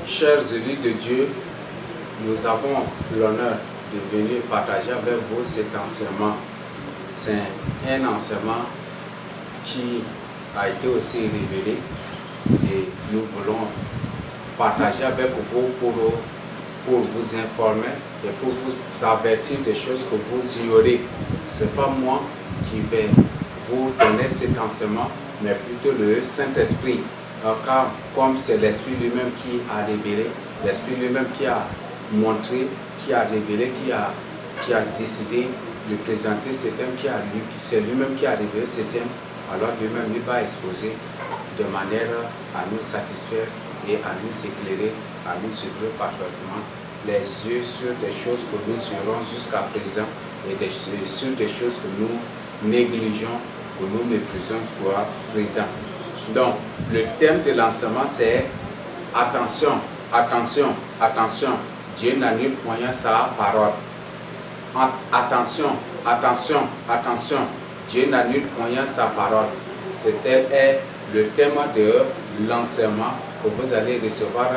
Chers élus de Dieu, nous avons l'honneur de venir partager avec vous cet enseignement. C'est un enseignement qui a été aussi révélé et nous voulons partager avec vous pour vous informer et pour vous avertir des choses que vous ignorez. Ce n'est pas moi qui vais vous donner cet enseignement, mais plutôt le Saint-Esprit. Car comme c'est l'Esprit lui-même qui a révélé, l'Esprit lui-même qui a montré, qui a révélé, qui a décidé de présenter ce thème, c'est lui-même qui a révélé ce thème, alors lui-même il va exposer de manière à nous satisfaire et à nous éclairer, à nous suivre parfaitement les yeux sur des choses que nous ignorons jusqu'à présent et sur des choses que nous négligeons, que nous méprisons jusqu'à présent. Donc, le thème de l'enseignement, c'est attention, attention, attention, Dieu n'annule point sa parole. Attention, attention, attention, Dieu n'annule point sa parole. C'était le thème de l'enseignement que vous allez recevoir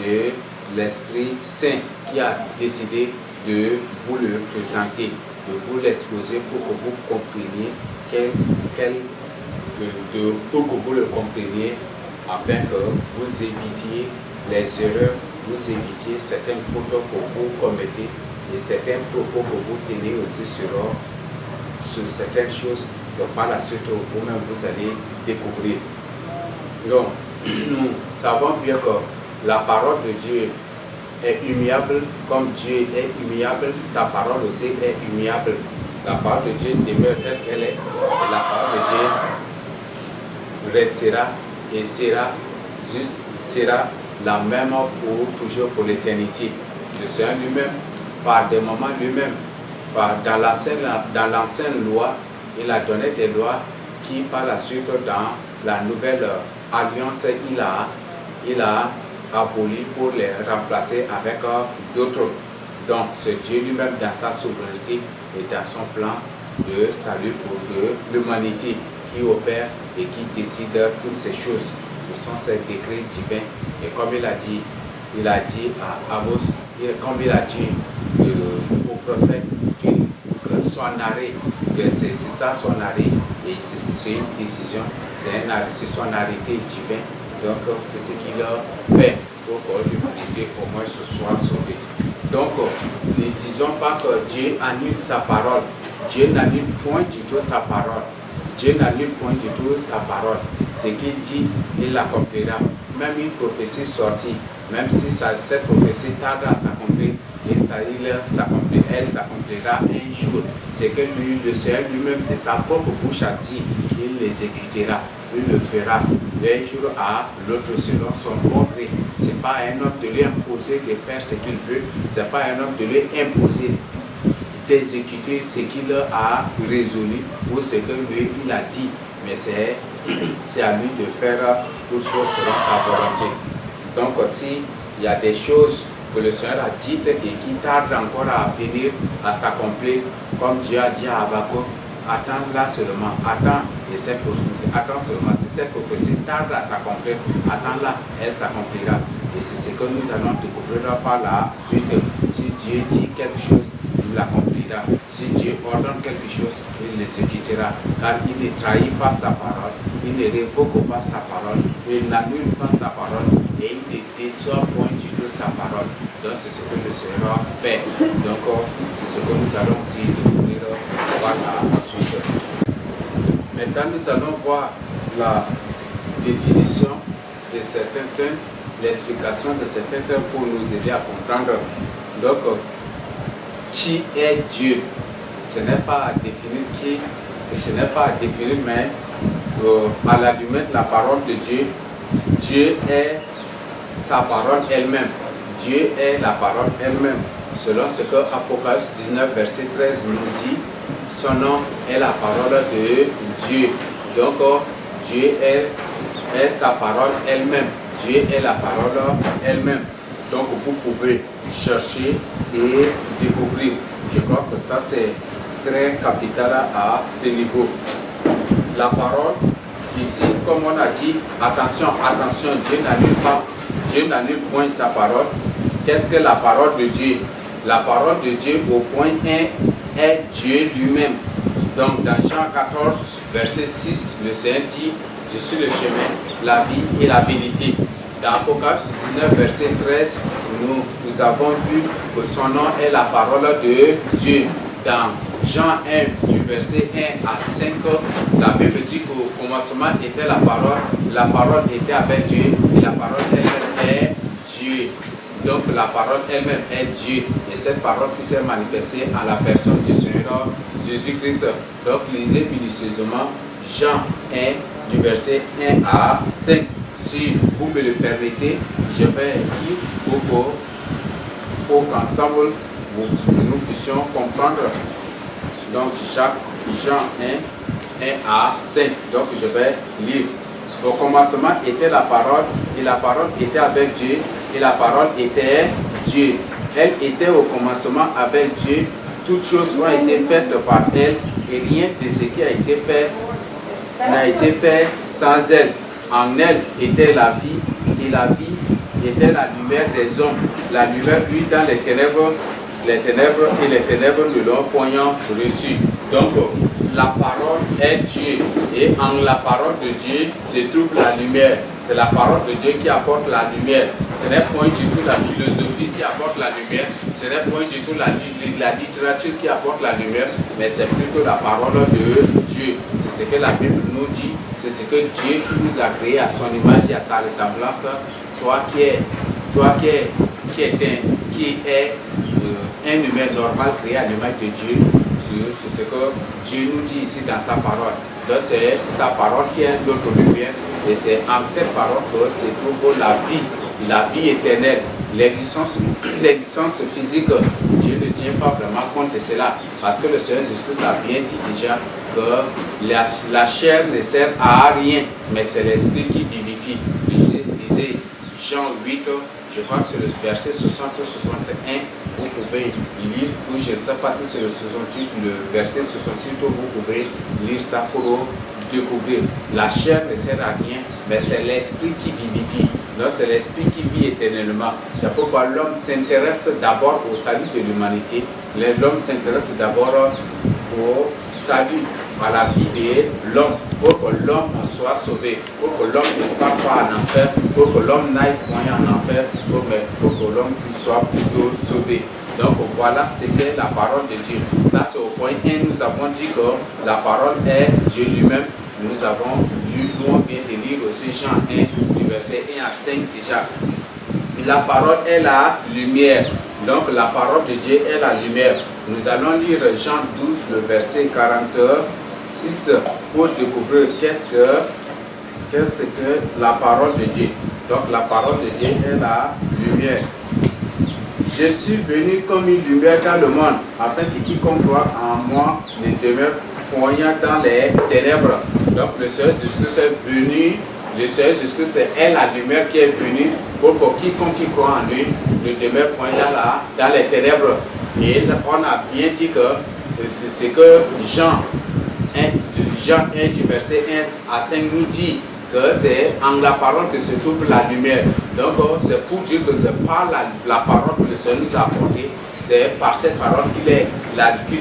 de l'Esprit Saint qui a décidé de vous le présenter, de vous l'exposer pour que vous compreniez pour que vous le compreniez, afin que vous évitiez les erreurs, vous évitiez certaines fautes que vous commettez et certains propos que vous tenez aussi sur certaines choses que par la suite vous-même vous allez découvrir. Donc, nous savons bien que la parole de Dieu est immuable, comme Dieu est immuable, sa parole aussi est immuable. La parole de Dieu demeure telle qu'elle est, et la parole de Dieu restera et sera la même pour toujours, pour l'éternité. Le Seigneur lui-même, par des moments lui-même, dans l'ancienne loi, il a donné des lois qui par la suite dans la nouvelle alliance, il a aboli pour les remplacer avec d'autres. Donc c'est Dieu lui-même dans sa souveraineté et dans son plan de salut pour l'humanité qui opère et qui décide toutes ces choses qui sont ces décrets divins. Et comme il a dit à Amos, comme il a dit au prophète que son arrêt, que c'est ça son arrêt, et c'est une décision, c'est son arrêté divin. Donc c'est ce qu'il a fait pour que l'humanité au moins se soit sauvée. Donc ne disons pas que Dieu annule sa parole. Dieu n'annule point du tout sa parole. Dieu n'annule point du tout sa parole. Ce qu'il dit, il l'accomplira. Même une prophétie sortie, même si cette prophétie tarde à s'accomplir, elle s'accomplira un jour. C'est que lui, le Seigneur lui-même, de sa propre bouche a dit, il l'exécutera, il le fera d'un jour à l'autre selon son bon gré. Ce n'est pas un homme de lui imposer de faire ce qu'il veut, ce n'est pas un homme de lui imposer d'exécuter ce qu'il a résolu ou ce que lui il a dit, mais c'est à lui de faire toutes choses selon sa volonté. Donc s'il y a des choses que le Seigneur a dites et qui tardent encore à venir à s'accomplir, comme Dieu a dit à Habakkuk, attends-la seulement, attends, et attends seulement, si cette prophétie tarde à s'accomplir, attends-la, elle s'accomplira. Et c'est ce que nous allons découvrir par la suite. Si Dieu dit quelque chose, il l'accomplira. Si Dieu ordonne quelque chose, il l'exécutera. Car il ne trahit pas sa parole, il ne révoque pas sa parole, il n'annule pas sa parole et il ne déçoit point du tout sa parole. Donc c'est ce que le Seigneur fait. Donc c'est ce que nous allons aussi découvrir par la suite. Maintenant nous allons voir la définition de certains thèmes, l'explication de certains thèmes pour nous aider à comprendre. Donc qui est Dieu? Ce n'est pas à définir qui, et ce n'est pas à définir, mais à la limite, la parole de Dieu, Dieu est sa parole elle-même. Dieu est la parole elle-même. Selon ce que Apocalypse 19, verset 13 nous dit, son nom est la parole de Dieu. Donc, Dieu est sa parole elle-même. Dieu est la parole elle-même. Donc vous pouvez chercher et découvrir. Je crois que ça c'est très capital à ce niveau. La parole, ici, comme on a dit, attention, attention, Dieu n'annule pas Dieu n'annule point sa parole. Qu'est-ce que la parole de Dieu? La parole de Dieu au point 1 est Dieu lui-même. Donc dans Jean 14, verset 6, le Seigneur dit, je suis le chemin, la vie et la vérité. Dans Apocalypse 19, verset 13, nous avons vu que son nom est la parole de Dieu. Dans Jean 1, du verset 1 à 5, la Bible dit qu'au commencement était la parole était avec Dieu, et la parole elle-même est Dieu. Donc la parole elle-même est Dieu, et cette parole qui s'est manifestée en la personne du Seigneur Jésus-Christ. Donc lisez minutieusement Jean 1, du verset 1 à 5. Si vous me le permettez, je vais lire pour qu'ensemble nous puissions comprendre. Donc Jean 1, 1 à 5. Donc je vais lire. Au commencement était la parole, et la parole était avec Dieu, et la parole était Dieu. Elle était au commencement avec Dieu. Toutes choses ont été faites par elle, et rien de ce qui a été fait n'a été fait sans elle. En elle était la vie, et la vie était la lumière des hommes. La lumière brille dans les ténèbres et les ténèbres ne l'ont point reçu. Donc, la parole est Dieu, et en la parole de Dieu se trouve la lumière. C'est la parole de Dieu qui apporte la lumière. Ce n'est point du tout la philosophie qui apporte la lumière, ce n'est point du tout la littérature qui apporte la lumière, mais c'est plutôt la parole de Dieu. C'est ce que la Bible nous dit, c'est ce que Dieu nous a créé à son image et à sa ressemblance. Toi qui es un humain normal créé à l'image de Dieu, c'est ce que Dieu nous dit ici dans sa parole. Donc c'est sa parole qui est notre lumière, et c'est en cette parole que se trouve la vie éternelle, l'existence physique. Dieu ne tient pas vraiment compte de cela, parce que le Seigneur Jésus-Christ a bien dit déjà que la chair ne sert à rien, mais c'est l'esprit qui vivifie. Je disais Jean 8, je crois que c'est le verset 60-61, vous pouvez lire, ou je ne sais pas si c'est le 68, le verset 68, vous pouvez lire ça pour découvrir. La chair ne sert à rien, mais c'est l'esprit qui vivifie. Donc c'est l'esprit qui vit éternellement. C'est pourquoi l'homme s'intéresse d'abord au salut de l'humanité. L'homme s'intéresse d'abord au salut, à la vie de l'homme, pour que l'homme soit sauvé, pour que l'homme ne parte pas en enfer, pour que l'homme n'aille point en enfer, pour que l'homme soit plutôt sauvé. Donc voilà, c'était la parole de Dieu. Ça c'est au point 1, nous avons dit que la parole est Dieu lui-même. Nous avons lu, nous on vient de lire aussi Jean 1, du verset 1 à 5 déjà. La parole est la lumière. Donc la parole de Dieu est la lumière. Nous allons lire Jean 12, le verset 46 pour découvrir qu'est-ce que la parole de Dieu. Donc la parole de Dieu est la lumière. Je suis venu comme une lumière dans le monde, afin que quiconque croit en moi ne demeure point dans les ténèbres. Donc le Seigneur Jésus-Christ est venu. Le Seigneur Jésus-Christ est la lumière qui est venue pour que quiconque qui croit en lui ne demeure point dans les ténèbres. Et on a bien dit que c'est ce que Jean 1 du verset 1 à 5 nous dit, que c'est en la parole que se trouve la lumière. Donc c'est pour dire que c'est par la parole que le Seigneur nous a apporté, c'est par cette parole qu'il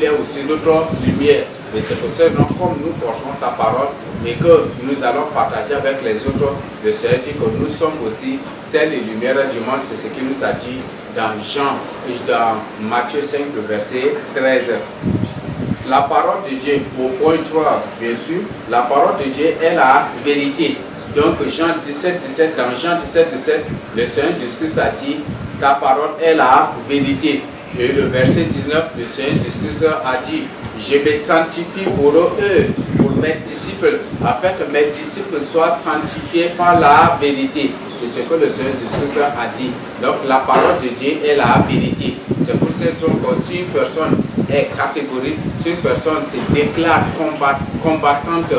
est aussi notre lumière. Et c'est pour ça que comme nous portons sa parole et que nous allons partager avec les autres, le Seigneur dit que nous sommes aussi celles et lumières du monde. C'est ce qu'il nous a dit dans Matthieu 5, le verset 13. La parole de Dieu, au point 3, bien sûr, la parole de Dieu est la vérité. Donc Jean 17, 17, dans Jean 17, 17, le Seigneur Jésus-Christ a dit, ta parole est la vérité. Et le verset 19, le Seigneur Jésus-Christ a dit, je me sanctifie pour eux, pour mes disciples, afin que mes disciples soient sanctifiés par la vérité. C'est ce que le Seigneur Jésus-Christ a dit. Donc la parole de Dieu est la vérité. C'est pour ça que si une personne est catégorique, si une personne se déclare combattante,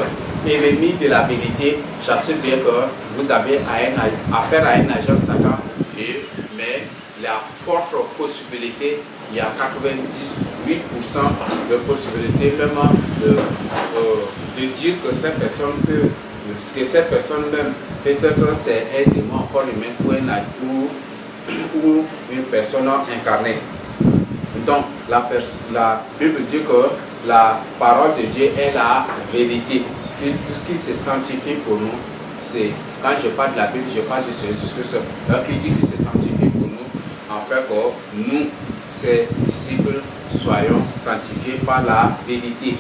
ennemie de la vérité, j'assure bien que vous avez affaire à un agent Satan. Mais la forte possibilité, il y a 98% de possibilité même de dire que cette personne peut Parce que cette personne même, peut-être c'est un démon en forme humaine ou une personne incarnée. Donc, la Bible dit que la parole de Dieu est la vérité. Tout ce qui se sanctifie pour nous, c'est quand je parle de la Bible, je parle de Jésus-Christ. Donc, il dit qu'il se sanctifie pour nous, afin que nous, ses disciples, soyons sanctifiés par la vérité.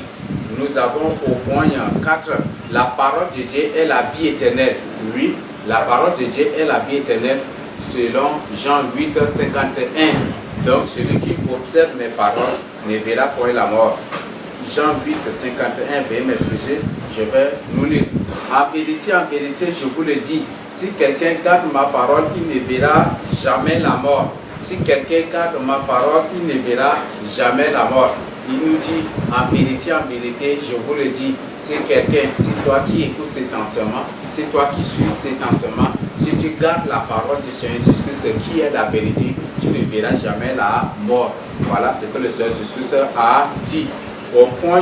Nous avons au point 4, la parole de Dieu est la vie éternelle. Oui, la parole de Dieu est la vie éternelle, selon Jean 8, 51. Donc, celui qui observe mes paroles ne verra point la mort. Jean 8, 51, veuillez m'excuser, je vais nous lire. En vérité, je vous le dis, si quelqu'un garde ma parole, il ne verra jamais la mort. Si quelqu'un garde ma parole, il ne verra jamais la mort. Il nous dit, en vérité, je vous le dis, si quelqu'un, si toi qui écoutes cet enseignement, si toi qui suis cet enseignement, si tu gardes la parole du Seigneur Jésus-Christ, qui est la vérité, tu ne verras jamais la mort. Voilà ce que le Seigneur Jésus-Christ a dit. Au point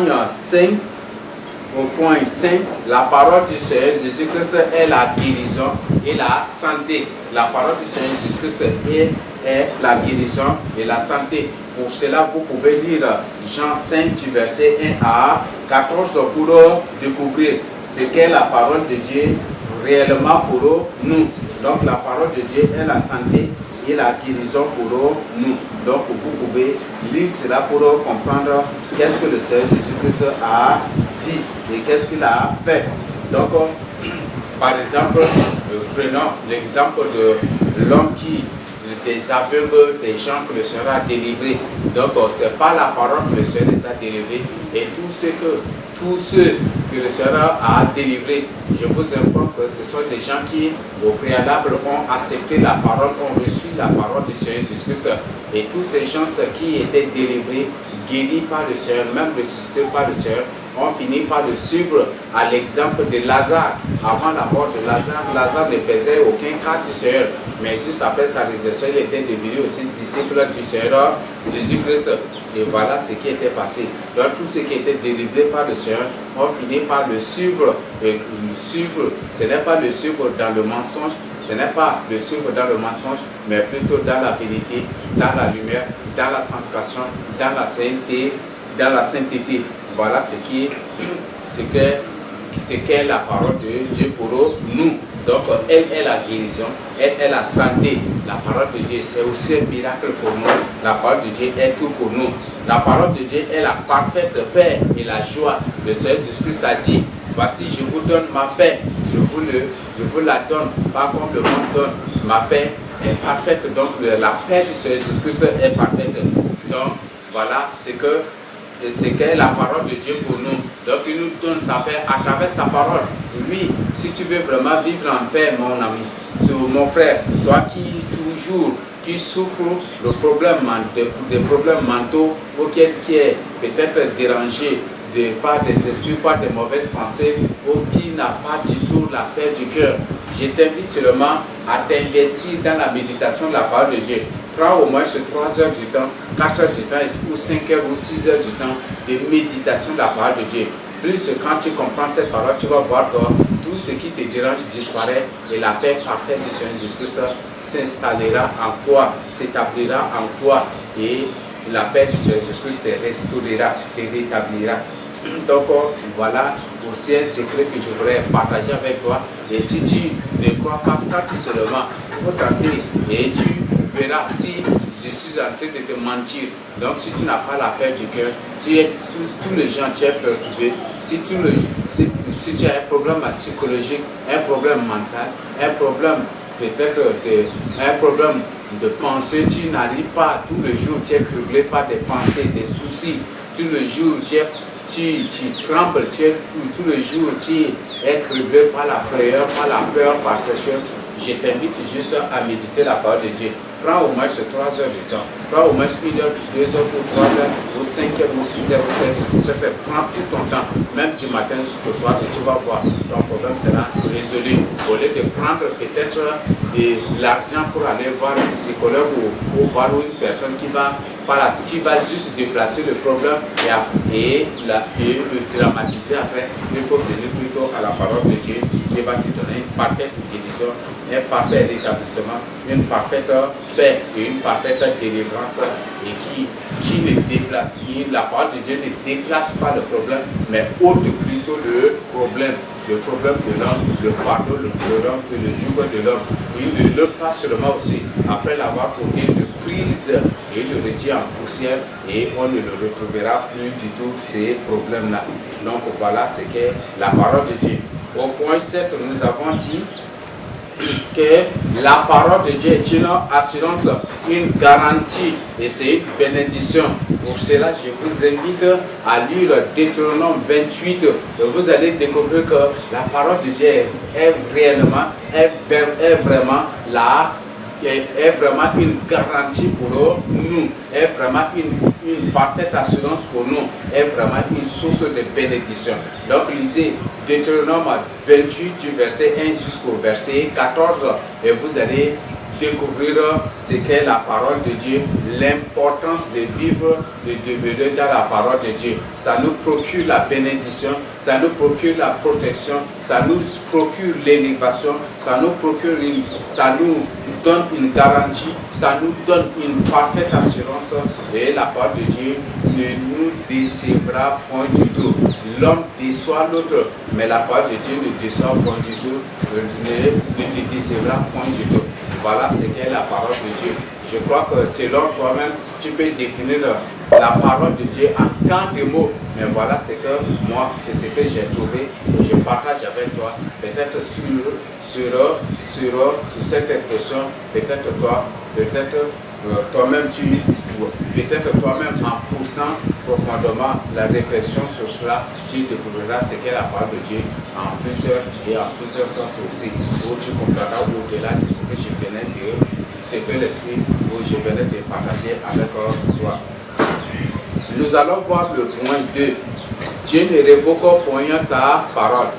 5, la parole du Seigneur Jésus-Christ est la guérison et la santé. La parole du Seigneur Jésus-Christ est la guérison et la santé. Pour cela, vous pouvez lire Jean 5, du verset 1 à 14 pour découvrir ce qu'est la parole de Dieu réellement pour nous. Donc, la parole de Dieu est la santé et la guérison pour nous. Donc, vous pouvez lire cela pour comprendre qu'est-ce que le Seigneur Jésus-Christ a dit et qu'est-ce qu'il a fait. Donc, par exemple, prenons l'exemple de l'homme des aveugles, des gens que le Seigneur a délivrés. Donc, c'est pas la parole que le Seigneur les a délivrés. Et tous ceux que le Seigneur a délivrés, je vous informe que ce sont des gens qui, au préalable, ont accepté la parole, ont reçu la parole du Seigneur Jésus-Christ. Et tous ces gens qui étaient délivrés, guéris par le Seigneur, même ressuscités par le Seigneur, ont fini par le suivre à l'exemple de Lazare. Avant la mort de Lazare, Lazare ne faisait aucun cas du Seigneur. Mais juste après sa résurrection, il était devenu aussi disciple du Seigneur Jésus-Christ. Et voilà ce qui était passé. Donc tous ceux qui étaient délivrés par le Seigneur ont fini par le suivre. Et le suivre, ce n'est pas le suivre dans le mensonge, ce n'est pas le suivre dans le mensonge, mais plutôt dans la vérité, dans la lumière, dans la sanctification, dans la sainteté, sainteté. Voilà ce qu'est la parole de Dieu pour nous. Donc, elle est la guérison, elle est la santé. La parole de Dieu, c'est aussi un miracle pour nous. La parole de Dieu est tout pour nous. La parole de Dieu est la parfaite paix et la joie. Le Seigneur Jésus-Christ a dit, voici, je vous donne ma paix. Je vous la donne, pas comme le monde donne. Ma paix est parfaite. Donc, la paix du Seigneur Jésus-Christ est parfaite. Donc, voilà ce qu'est la parole de Dieu pour nous. Donc il nous donne sa paix à travers sa parole. Oui, si tu veux vraiment vivre en paix, mon ami, mon frère, toi qui souffre des problèmes mentaux ou qui est peut-être dérangé par des esprits, par des mauvaises pensées, ou qui n'a pas du tout la paix du cœur, je t'invite seulement à t'investir dans la méditation de la parole de Dieu. Prends au moins 3 heures du temps, 4 heures du temps, ou 5 heures ou 6 heures du temps de méditation de la parole de Dieu. Plus quand tu comprends cette parole, tu vas voir que tout ce qui te dérange disparaît et la paix parfaite du Seigneur Jésus-Christ s'installera en toi, s'établira en toi et la paix du Seigneur Jésus-Christ te restaurera, te rétablira. Donc voilà aussi un secret que je voudrais partager avec toi. Et si tu ne crois pas, tente seulement, il faut tenter et tu verras si je suis en train de te mentir. Donc si tu n'as pas la paix du cœur, si tous les gens tu es perturbé, si tu as un problème psychologique, un problème mental, un problème peut-être un problème de pensée, tu n'arrives pas tous les jours, tu es criblé par des pensées, des soucis, tous les jours tu trembles, tous les jours tu es criblé par la frayeur, par la peur, par ces choses. Je t'invite juste à méditer la parole de Dieu. Prends au moins 3 heures du temps. Prends au moins 1 heure, 2 heures, ou 3 heures, ou 5 heures, ou 6 heures, ou 7 heures. Prends tout ton temps, même du matin jusqu'au soir, et tu vas voir, ton problème sera résolu. Au lieu de prendre peut-être de l'argent pour aller voir un psychologue ou voir une personne qui va juste déplacer le problème et le dramatiser après. Il faut venir plutôt à la parole de Dieu qui va te donner une parfaite guérison, un parfait rétablissement, une parfaite paix et une parfaite délivrance et qui ne déplace, la parole de Dieu ne déplace pas le problème, mais ôte plutôt le problème de l'homme, le fardeau de l'homme et le joug de l'homme. Il ne le passe seulement aussi, après l'avoir ôté de prise et le retire en poussière et on ne le retrouvera plus du tout ces problèmes-là. Donc voilà ce qu'est la parole de Dieu. Au point 7, nous avons dit que la parole de Dieu est une assurance, une garantie et c'est une bénédiction. Pour cela, je vous invite à lire Deutéronome 28 et vous allez découvrir que la parole de Dieu est vraiment une garantie pour nous, est vraiment une parfaite assurance pour nous, est vraiment une source de bénédiction. Donc lisez Deutéronome 28 du verset 1 jusqu'au verset 14 et vous allez découvrir ce qu'est la parole de Dieu, l'importance de vivre, de demeurer dans la parole de Dieu. Ça nous procure la bénédiction, ça nous procure la protection, ça nous procure l'élévation, ça nous donne une garantie, ça nous donne une parfaite assurance et la parole de Dieu ne nous décevra point du tout. L'homme déçoit l'autre, mais la parole de Dieu ne déçoit point du tout, ne te décevra point du tout. Voilà ce qu'est la parole de Dieu. Je crois que selon toi-même, tu peux définir la parole de Dieu en tant de mots. Mais voilà ce que moi, c'est ce que j'ai trouvé et je partage avec toi. Peut-être sur cette expression, peut-être toi-même en poussant profondément la réflexion sur cela, tu découvriras ce qu'est la parole de Dieu en plusieurs sens aussi, où tu comprendras au-delà de ce que je venais de partager avec toi. Nous allons voir le point 2. Dieu ne révoque point sa parole.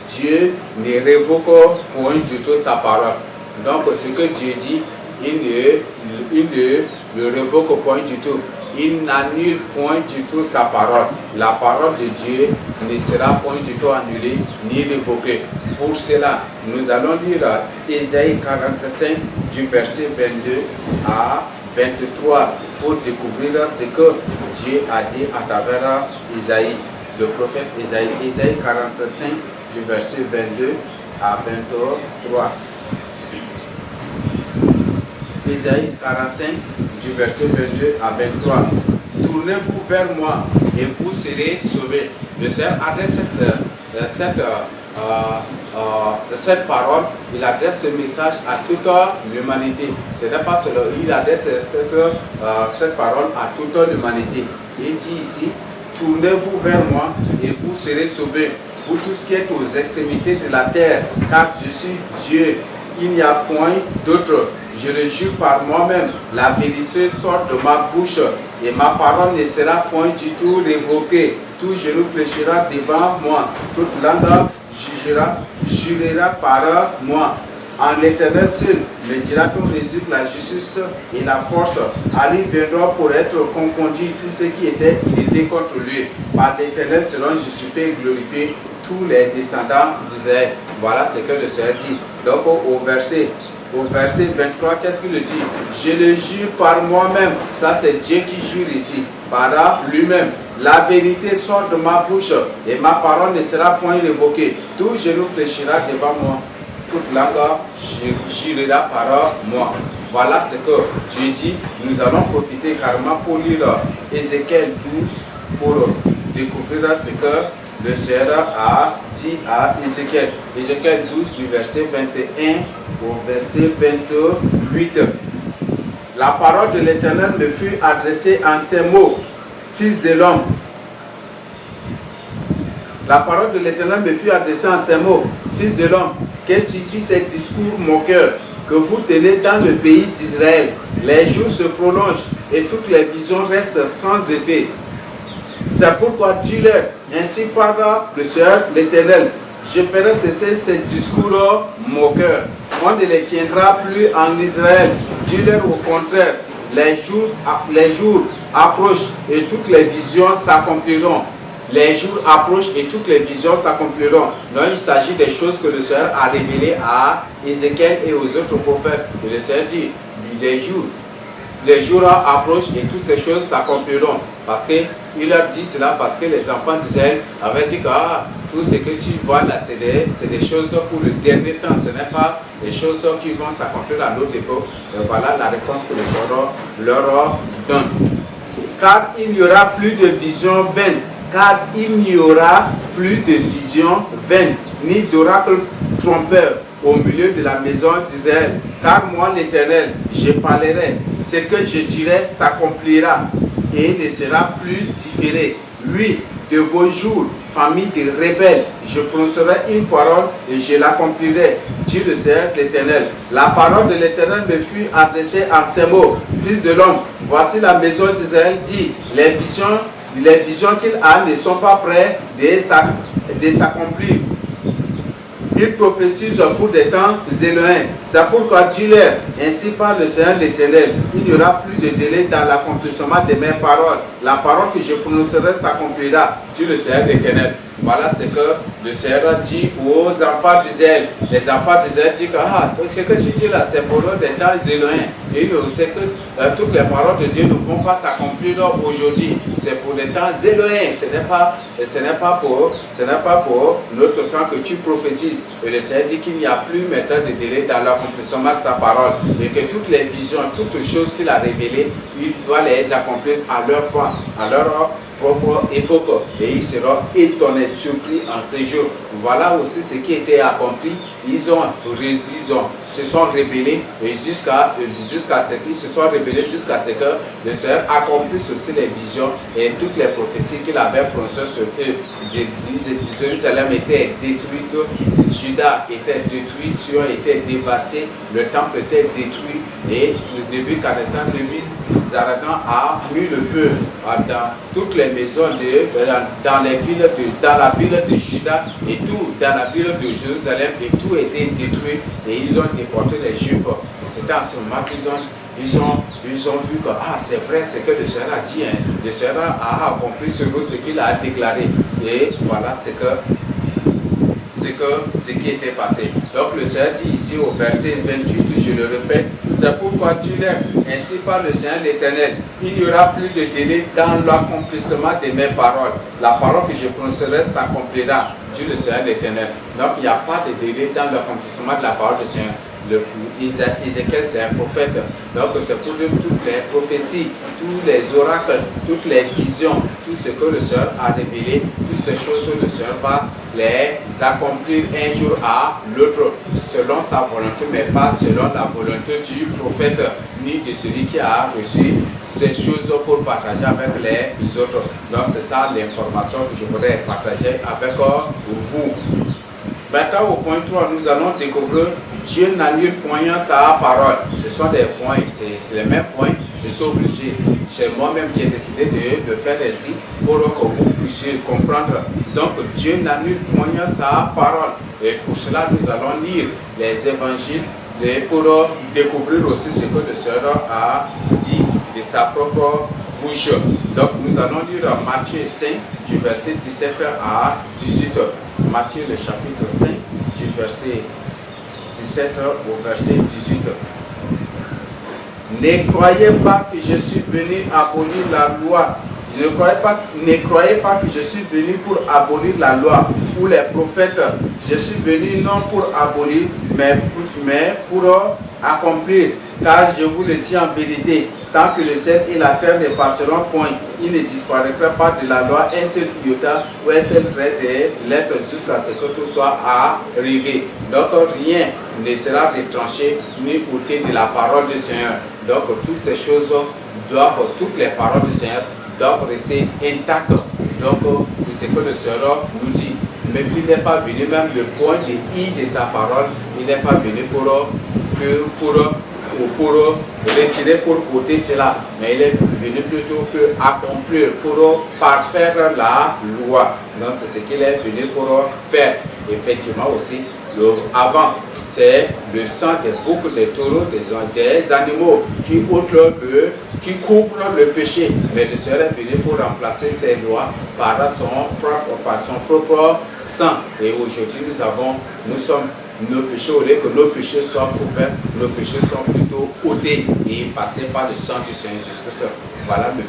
Dieu ne révoque point du tout sa parole. Donc ce que Dieu dit, il ne le révoque point du tout. Il n'annule point du tout sa parole. La parole de Dieu ne sera point du tout annulée ni révoquée. Pour cela, nous allons lire Ésaïe 45 du verset 22 à 23 pour découvrir ce que Dieu a dit à travers Ésaïe, le prophète Ésaïe. Ésaïe 45 du verset 22 à 23. Ésaïe 45 du verset 22 à 23. Tournez-vous vers moi et vous serez sauvés. Le Seigneur adresse cette parole, il adresse ce message à toute l'humanité. Ce n'est pas seulement, il adresse cette parole à toute l'humanité. Il dit ici, tournez-vous vers moi et vous serez sauvés, vous tous qui êtes aux extrémités de la terre, car je suis Dieu, il n'y a point d'autre. Je le jure par moi-même, la vérité sort de ma bouche et ma parole ne sera point du tout révoquée. Tout genou fléchira devant moi, toute langue jurera par moi. En l'Éternel seul me dira-t-on réside la justice et la force. Ali viendra pour être confondu tout ce qui était irrité contre lui. Par l'Éternel selon je suis fait glorifier tous les descendants d'Israël. Voilà ce que le Seigneur dit. Donc au verset 23, qu'est-ce qu'il dit? Je le jure par moi-même. Ça c'est Dieu qui jure ici. Par lui-même. La vérité sort de ma bouche et ma parole ne sera point révoquée. Tout genou fléchira devant moi. Toute langue jurera par moi. Voilà ce que Dieu dit. Nous allons profiter carrément pour lire Ézéchiel 12 pour découvrir ce que le Seigneur a dit à Ézéchiel. Ézéchiel 12 du verset 21 au verset 28. La parole de l'Éternel me fut adressée en ces mots. Fils de l'homme. La parole de l'Éternel me fut adressée en ces mots. Fils de l'homme, que signifient ces discours moqueurs que vous tenez dans le pays d'Israël? Les jours se prolongent et toutes les visions restent sans effet. C'est pourquoi dis-leur, ainsi parle le Seigneur l'Éternel. Je ferai cesser ces discours moqueurs on ne les tiendra plus en Israël. Dis-leur au contraire, les jours approchent et toutes les visions s'accompliront. Les jours approchent et toutes les visions s'accompliront. Donc il s'agit des choses que le Seigneur a révélées à Ézéchiel et aux autres prophètes. Et le Seigneur dit, les jours approchent et toutes ces choses s'accompliront. Parce qu'il leur dit cela parce que les enfants d'Israël avaient dit que tout ce que tu vois là, c'est des choses pour le dernier temps. Ce n'est pas des choses qui vont s'accomplir à notre époque. Et voilà la réponse que le Seigneur leur donne. Car il n'y aura plus de vision vaine. Car il n'y aura plus de vision vaine, ni d'oracle trompeur au milieu de la maison d'Israël. Car moi, l'Éternel, je parlerai, ce que je dirai s'accomplira et ne sera plus différé. Oui, de vos jours, famille de rebelles, je prononcerai une parole et je l'accomplirai, dit le Seigneur l'Éternel. La parole de l'Éternel me fut adressée en ces mots. Fils de l'homme, voici la maison d'Israël dit, les visions qu'il a ne sont pas prêtes de s'accomplir. Il prophétise pour des temps éloignés. C'est pourquoi dis-leur, ainsi parle le Seigneur l'Éternel, il n'y aura plus de délai dans l'accomplissement de mes paroles. La parole que je prononcerai s'accomplira, dit le Seigneur l'Éternel. Voilà ce que le Seigneur dit aux enfants d'Israël. Les enfants d'Israël disent que ce que tu dis là, c'est pour des temps éloignés. Et nous savons que toutes les paroles de Dieu ne vont pas s'accomplir aujourd'hui. C'est pour des temps éloignés. Ce n'est pas pour notre temps que tu prophétises. Et le Seigneur dit qu'il n'y a plus maintenant de délai dans l'accomplissement de sa parole. Et que toutes les visions, toutes les choses qu'il a révélées, il doit les accomplir à leur point, à leur propre époque, et ils seront étonnés, surpris en ces jours. Voilà aussi ce qui était accompli. Ils se sont rebellés et jusqu'à ce qu'ils se sont rebellés jusqu'à ce que le Seigneur accomplisse aussi les visions et toutes les prophéties qu'il avait prononcées sur eux. Jérusalem était détruite, Juda était détruit, Sion était dévasté, le temple était détruit et le Nebuchadnezzar a mis le feu dans toutes les maisons dans la ville de Juda et tout dans la ville de Jérusalem, et tout était détruit et ils ont déporté les Juifs. Et c'était à ce moment qu'ils ont vu que c'est vrai ce que le Seigneur a dit, le Seigneur a accompli sur nous ce qu'il a déclaré. Et voilà ce qui était passé. Donc le Seigneur dit ici au verset 28, je le répète, c'est pourquoi dis-leur, ainsi parle le Seigneur l'Éternel, il n'y aura plus de délai dans l'accomplissement de mes paroles. La parole que je prononcerai s'accomplira, dit le Seigneur l'Éternel. Donc il n'y a pas de délai dans l'accomplissement de la parole du Seigneur. Ézéchiel, c'est un prophète. Donc c'est pour dire toutes les prophéties, tous les oracles, toutes les visions, tout ce que le Seigneur a révélé, toutes ces choses que le Seigneur va les accomplir un jour à l'autre, selon sa volonté, mais pas selon la volonté du prophète, ni de celui qui a reçu ces choses pour partager avec les autres. Donc c'est ça l'information que je voudrais partager avec vous. Maintenant, au point 3, nous allons découvrir Dieu n'annule point sa parole. Ce sont des points, c'est les mêmes points. Je suis obligé, c'est moi-même qui ai décidé de le faire ainsi pour que vous puissiez comprendre. Donc, Dieu n'annule point sa parole. Et pour cela, nous allons lire les évangiles pour découvrir aussi ce que le Seigneur a dit de sa propre bouche. Donc, nous allons lire Matthieu 5, du verset 17 à 18. Matthieu, le chapitre 5, du verset 17 au verset 18. Ne croyez pas que je suis venu abolir la loi. Ne croyez pas que je suis venu pour abolir la loi ou les prophètes. Je suis venu non pour abolir, mais pour accomplir. Car je vous le dis en vérité, tant que le ciel et la terre ne passeront point, il ne disparaîtra pas de la loi un seul iota ou un seul trait de lettre jusqu'à ce que tout soit arrivé. Donc rien ne sera retranché ni ôté de la parole du Seigneur. Donc toutes ces choses toutes les paroles du Seigneur doivent rester intactes. Donc c'est ce que le Seigneur nous dit. Mais il n'est pas venu même le point de i de sa parole, il n'est pas venu pour retirer, pour ôter cela, mais il est venu plutôt pour accomplir, pour parfaire la loi. Donc c'est ce qu'il est venu pour faire. Effectivement aussi, avant, c'est le sang des boucs, des taureaux, des animaux qui couvrent le péché. Mais le Seigneur est venu pour remplacer ces lois par son propre sang. Et aujourd'hui, nous sommes nos péchés, au lieu que nos péchés soient couverts, nos péchés sont plutôt ôtés et effacés par le sang du Seigneur Jésus-Christ. Voilà la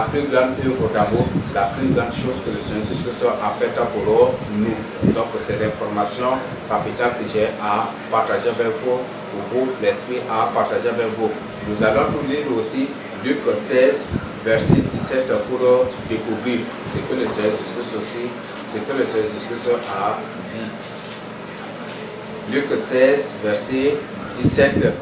plus grande œuvre d'amour, la plus grande chose que le Seigneur Jésus-Christ a faite pour nous. Donc c'est l'information capitale que j'ai à partager avec vous, pour vous, l'Esprit a partagé avec vous. Nous allons tout lire aussi Luc 16, verset 17 pour découvrir ce que le Seigneur Jésus-Christ aussi, ce que le Seigneur Jésus-Christ a dit. Luc 16, verset 17.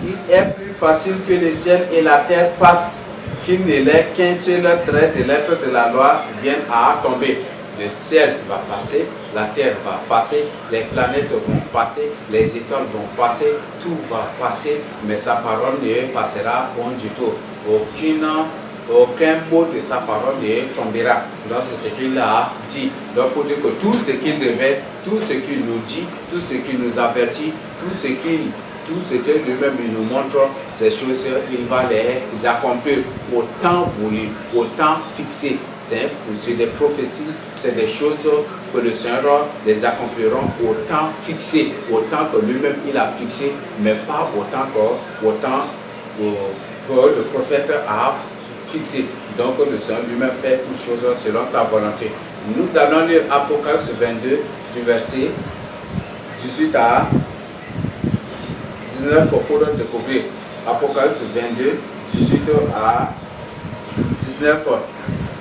Il est plus facile que le ciel et la terre passent, qu'il ne l'ait qu'un seul trait de lettre de la loi vienne à tomber. Le ciel va passer, la terre va passer, les planètes vont passer, les étoiles vont passer, tout va passer, mais sa parole ne passera point du tout. Aucun mot de sa parole ne tombera. Donc c'est ce qu'il a dit. Donc pour dire que tout ce qu'il révèle, tout ce qu'il nous dit, tout ce qu'il nous avertit, tout ce que lui-même nous montre, ces choses, il va les accomplir au temps voulu, au temps fixé. C'est des prophéties, c'est des choses que le Seigneur les accomplira au temps fixé, au temps que lui-même il a fixé, mais pas au temps que le prophète a fixé. Donc le Seigneur lui-même fait toutes choses selon sa volonté. Nous allons lire Apocalypse 22 du verset 18 à 19 pour découvrir. Apocalypse 22, 18 à 19.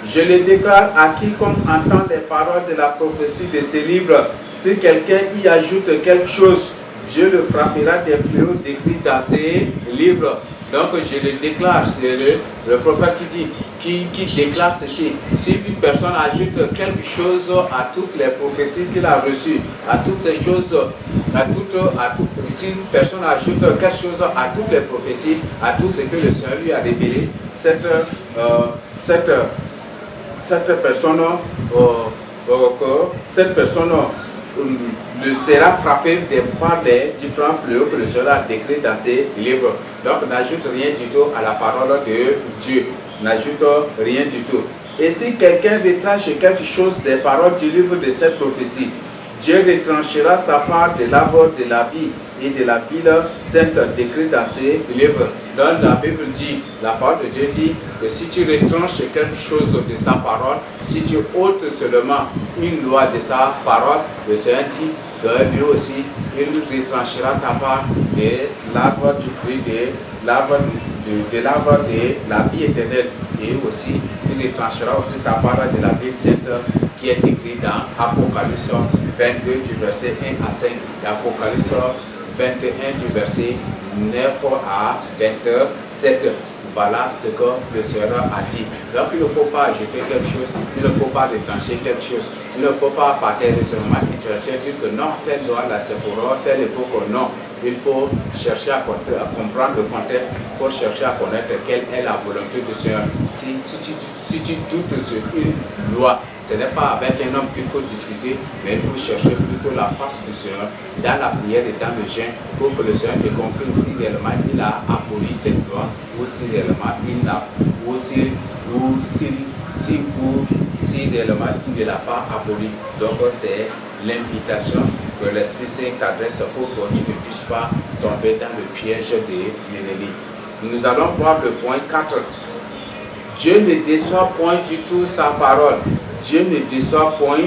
Je le déclare à quiconque entend les paroles de la prophétie de ces livres. Si quelqu'un y ajoute quelque chose, Dieu le frappera des fléaux décrits dans ces livres. Donc je le déclare, c'est le prophète qui déclare ceci. Si une personne ajoute quelque chose à toutes les prophéties qu'il a reçues, à toutes ces choses, si une personne ajoute quelque chose à toutes les prophéties, à tout ce que le Seigneur lui a révélé, cette personne ne sera frappée par les différents fléaux que le Seigneur a décrits dans ses livres. Donc n'ajoute rien du tout à la parole de Dieu. N'ajoute rien du tout. Et si quelqu'un retranche quelque chose des paroles du livre de cette prophétie, Dieu retranchera sa part de l'œuvre de la vie et de la ville sainte décrite dans ses livres. Donc la Bible dit, la parole de Dieu dit que si tu retranches quelque chose de sa parole, si tu ôtes seulement une loi de sa parole, le Seigneur dit que lui aussi, il retranchera ta part de l'arbre du fruit, de l'arbre de la vie éternelle. Et aussi, il retranchera aussi ta part de la vie sainte qui est écrite dans Apocalypse 22 du verset 1 à 5 et Apocalypse 21 du verset 9 à 27. Voilà ce que le Seigneur a dit. Donc il ne faut pas ajouter quelque chose, il ne faut pas retrancher quelque chose, il ne faut pas partir de ce moment dire que non, telle loi là c'est pour telle époque, non. Il faut chercher à comprendre le contexte, il faut chercher à connaître quelle est la volonté du Seigneur. Si tu doutes sur une loi, ce n'est pas avec un homme qu'il faut discuter, mais il faut chercher plutôt la face du Seigneur dans la prière et dans le jeûne pour que le Seigneur te confirme si réellement il a aboli cette loi ou si réellement il n'a, ou si réellement il ne l'a pas aboli. Donc c'est l'invitation que l'Esprit Saint t'adresse pour que tu ne puisses pas tomber dans le piège de l'ennemi. Nous allons voir le point 4. Dieu ne déçoit point du tout sa parole. Dieu ne déçoit point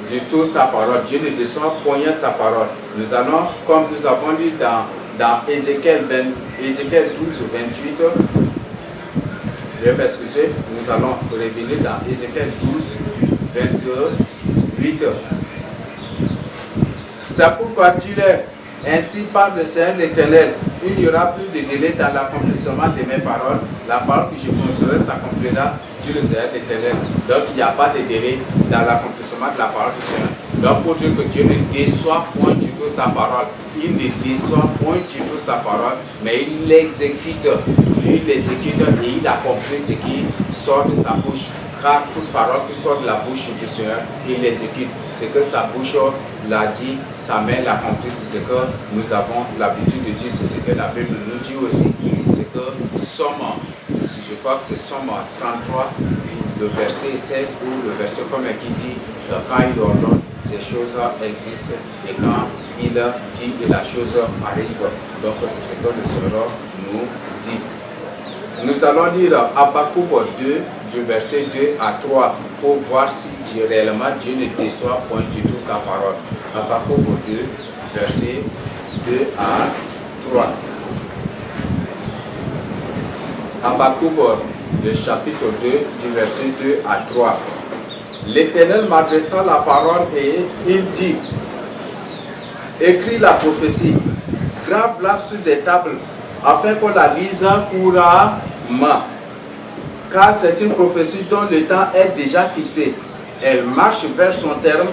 du tout sa parole. Dieu ne déçoit point sa parole. Nous allons, comme nous avons lu dans Ézéchiel 12, 28, je vais m'excuser, nous allons revenir dans Ézéchiel 12, 28. C'est pourquoi dis-leur, ainsi parle le Seigneur l'Éternel, il n'y aura plus de délai dans l'accomplissement de mes paroles. La parole que je prononcerai s'accomplira, dit le Seigneur l'Éternel. Donc il n'y a pas de délai dans l'accomplissement de la parole du Seigneur. Donc pour dire que Dieu ne déçoit point du tout sa parole, il ne déçoit point du tout sa parole, mais il l'exécute. Lui, il l'exécute et il accomplit ce qui sort de sa bouche. car toute parole qui sort de la bouche du Seigneur, il l'exécute. Ce que sa bouche l'a dit, sa main l'accomplit. C'est ce que nous avons l'habitude de dire, c'est ce que la Bible nous dit aussi. C'est ce que Somme, je crois que c'est Somme 33, le verset 16 ou le verset comme qui dit, quand il ordonne, ces choses existent et quand il dit et la chose arrive. Donc c'est ce que le Seigneur nous dit. Nous allons lire Habakkuk 2 du verset 2 à 3 pour voir si réellement Dieu ne déçoit point du tout sa parole. Habakkuk 2 verset 2 à 3. Habakkuk le chapitre 2 du verset 2 à 3. L'Éternel m'adressa la parole et il dit, écris la prophétie, grave-la sur des tables, afin qu'on la lise couramment. Car c'est une prophétie dont le temps est déjà fixé. Elle marche vers son terme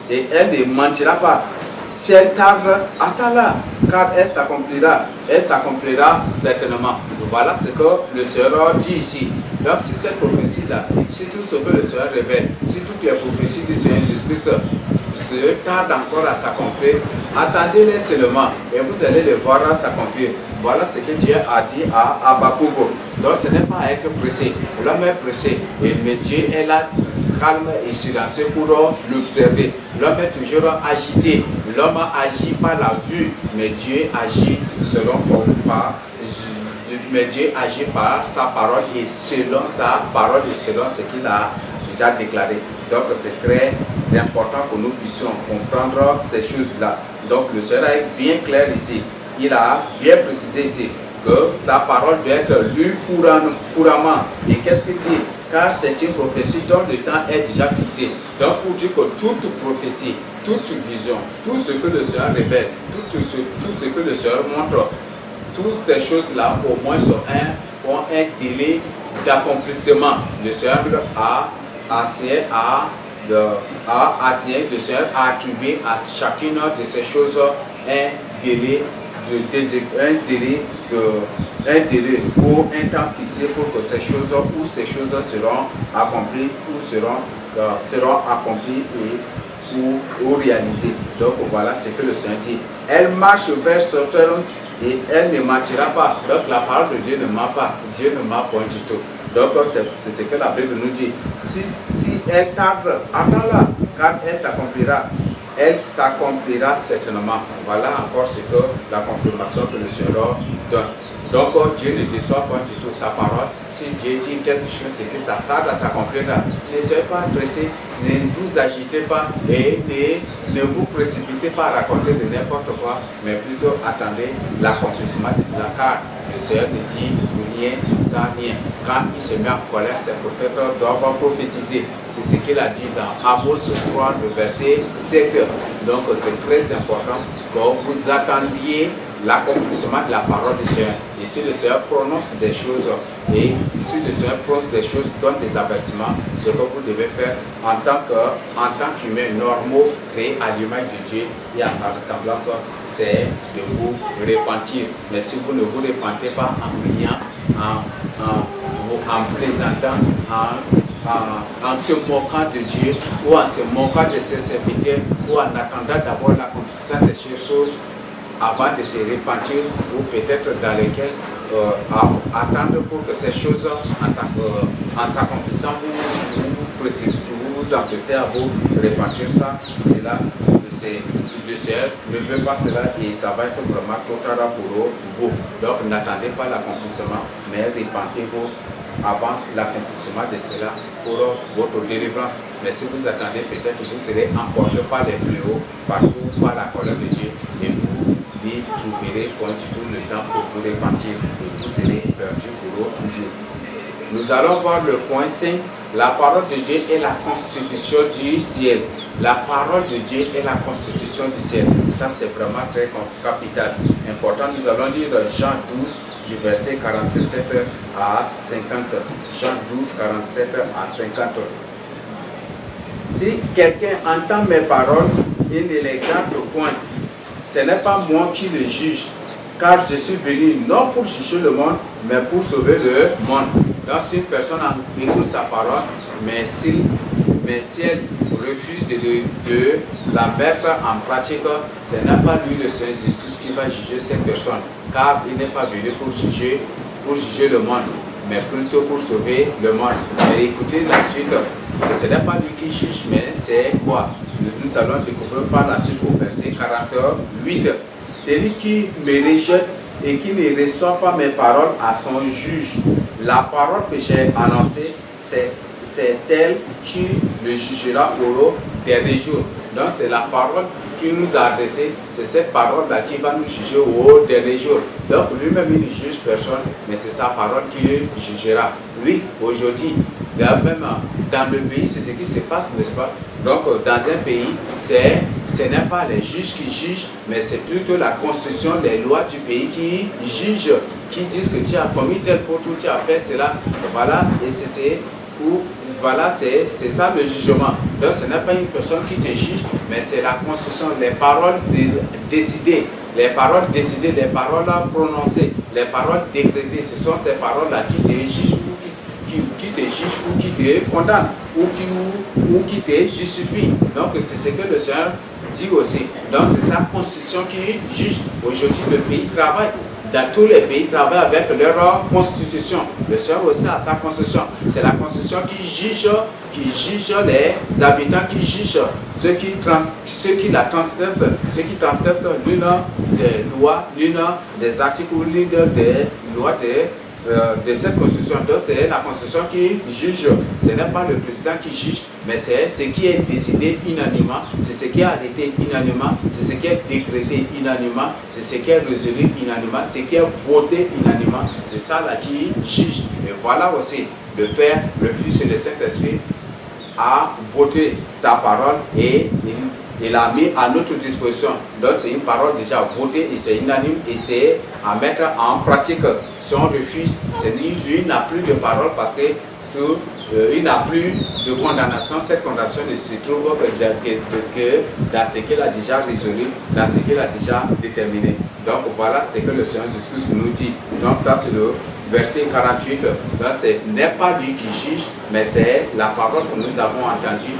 et elle ne mentira pas. Si elle tarde, attends-la, car elle s'accomplira. Elle s'accomplira certainement. Voilà ce que le Seigneur dit ici. Donc, si cette prophétie-là, si tout ce que le Seigneur révèle, si toutes les prophéties du Seigneur Jésus-Christ se tardent encore à s'accomplir, attendez-les seulement et vous allez les voir s'accomplir. Voilà ce que Dieu a dit à Habakkuk. Donc, ce n'est pas à être pressé. L'homme est pressé, mais Dieu est là, calme et silencieux pour l'observer. L'homme est toujours agité. L'homme agit par la vue, mais Dieu agit selon mais Dieu agit par sa parole et selon sa parole et selon ce qu'il a déjà déclaré. Donc c'est très important que nous puissions comprendre ces choses-là. Donc le Seigneur est bien clair ici. Il a bien précisé ici que sa parole doit être lue couramment. Et qu'est-ce qu'il dit? Car c'est une prophétie dont le temps est déjà fixé. Donc pour dire que toute prophétie, toute vision, tout ce que le Seigneur révèle, tout ce que le Seigneur montre, toutes ces choses-là, au moins ont un délai d'accomplissement. Le Seigneur a le Seigneur a attribué à chacune de ces choses un délai ou un temps fixé pour que ces choses seront accomplies ou seront accomplies ou réalisées. Donc voilà ce que le Seigneur dit. Elle marche vers ce terme et elle ne mentira pas. Donc la parole de Dieu ne ment pas. Dieu ne ment point du tout. Donc c'est ce que la Bible nous dit. Si elle tarde, attends-la, car elle s'accomplira. Elle s'accomplira certainement. Voilà encore ce que la confirmation que le Seigneur donne. Donc Dieu ne déçoit pas du tout sa parole. Si Dieu dit quelque chose, c'est que ça tarde à s'accomplir. Ne soyez pas pressés, ne vous agitez pas et ne vous précipitez pas à raconter de n'importe quoi, mais plutôt attendez l'accomplissement de cela, car le Seigneur ne dit rien sans rien. Quand il se met en colère, ses prophètes doivent prophétiser. C'est ce qu'il a dit dans Amos 3, le verset 7. Donc c'est très important que vous attendiez l'accomplissement de la parole du Seigneur. Et si le Seigneur prononce des choses, et si le Seigneur prononce des choses, donne des avertissements, ce que vous devez faire en tant qu'humain normaux, créé à l'image de Dieu et à sa ressemblance, c'est de vous repentir. Mais si vous ne vous repentez pas en riant, en plaisantant, en se moquant de Dieu ou en se moquant de ses serviteurs ou en attendant d'abord l'accomplissement de ces choses avant de se repentir ou peut-être dans lesquelles attendre pour que ces choses en s'accomplissant vous empressez à vous repentir. Ça, c'est là, le Seigneur ne veut pas cela et ça va être vraiment trop tard pour vous. Donc n'attendez pas l'accomplissement, mais repentez-vous avant l'accomplissement de cela pour votre délivrance. Mais si vous attendez, peut-être vous serez emporté par les fléaux, par la colère de Dieu et vous ne trouverez point du tout le temps pour vous repentir et vous serez perdu pour toujours. Nous allons voir le point 5. La parole de Dieu est la constitution du ciel. La parole de Dieu est la constitution du ciel. Ça, c'est vraiment très capital. Important. Nous allons lire Jean 12, du verset 47 à 50. Jean 12, 47 à 50. Si quelqu'un entend mes paroles et ne les garde point, ce n'est pas moi qui le juge, car je suis venu non pour juger le monde, mais pour sauver le monde. Donc si une personne écoute sa parole mais si elle refuse de la mettre en pratique, ce n'est pas lui le Seigneur Jésus qui va juger cette personne, car il n'est pas venu pour juger le monde, mais plutôt pour sauver le monde. Mais écoutez la suite, ce n'est pas lui qui juge, mais c'est quoi? Nous allons découvrir par la suite au verset 48. Celui qui me rejette et qui ne reçoit pas mes paroles à son juge. La parole que j'ai annoncée, c'est elle qui le jugera au dernier jour. Donc c'est la parole qu'il nous a adressée, c'est cette parole-là qui va nous juger au dernier jour. Donc lui-même il ne juge personne, mais c'est sa parole qui le jugera. Oui, aujourd'hui, même dans le pays, c'est ce qui se passe, n'est-ce pas? Donc dans un pays, ce n'est pas les juges qui jugent, mais c'est plutôt la constitution, les lois du pays qui jugent, qui disent que tu as commis telle faute ou tu as fait cela. Voilà, et voilà, c'est ça le jugement. Donc ce n'est pas une personne qui te juge, mais c'est la constitution, les paroles décidées, les paroles prononcées, les paroles décrétées. Ce sont ces paroles-là qui te jugent qui te juge ou qui te condamne ou qui te justifie. Donc c'est ce que le Seigneur dit aussi. Donc c'est sa constitution qui juge. Aujourd'hui le pays travaille. Dans tous les pays travaillent avec leur constitution. Le Seigneur aussi a sa constitution. C'est la constitution qui juge les habitants, qui juge ceux qui la transgressent, ceux qui transgressent l'une des lois, l'une des articles ou l'une des lois de cette constitution. Donc c'est la constitution qui juge. Ce n'est pas le président qui juge, mais c'est ce qui est décidé unanimement, c'est ce qui est arrêté unanimement, c'est ce qui est décrété unanimement, c'est ce qui est résolu unanimement, ce qui est voté unanimement. C'est ça là qui juge. Et voilà aussi, le Père, le Fils et le Saint-Esprit a voté sa parole et il a mis à notre disposition. Donc c'est une parole déjà votée et c'est unanime et c'est à mettre en pratique. Si on refuse, lui n'a plus de parole parce que il n'a plus de condamnation. Cette condamnation ne se trouve que dans ce qu'il a déjà résolu, dans ce qu'il a déjà déterminé. Donc voilà ce que le Seigneur Jésus nous dit. Donc ça c'est le verset 48. Donc ce n'est pas lui qui juge, mais c'est la parole que nous avons entendue,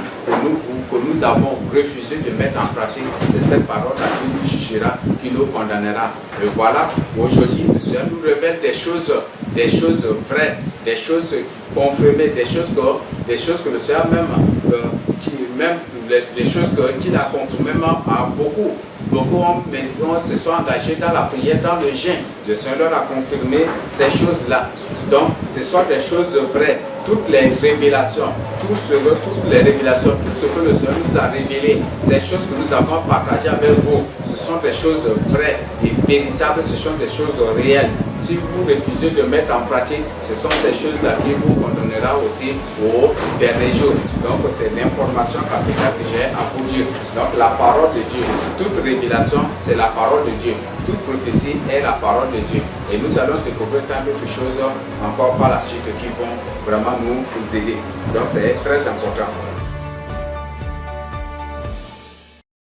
que nous avons refusé de mettre en pratique. C'est cette parole-là qui nous jugera, qui nous condamnera. Et voilà, aujourd'hui, le Seigneur nous révèle des choses vraies, des choses confirmées, des choses que le Seigneur des choses qu'il a conformément à beaucoup. Beaucoup se sont engagés dans la prière, dans le jeûne. Le Seigneur leur a confirmé ces choses-là. Donc, ce sont des choses vraies. Toutes les révélations, tout ce que le Seigneur nous a révélé, ces choses que nous avons partagées avec vous, ce sont des choses vraies et véritables, ce sont des choses réelles. Si vous refusez de mettre en pratique, ce sont ces choses-là qui vous condamnera aussi au dernier jour. Donc, c'est l'information capitale que j'ai à vous dire. Donc, la parole de Dieu, toute révélation, c'est la parole de Dieu. Toute prophétie est la parole de Dieu. Et nous allons découvrir tant d'autres choses encore par la suite qui vont vraiment nous aider. Donc c'est très important.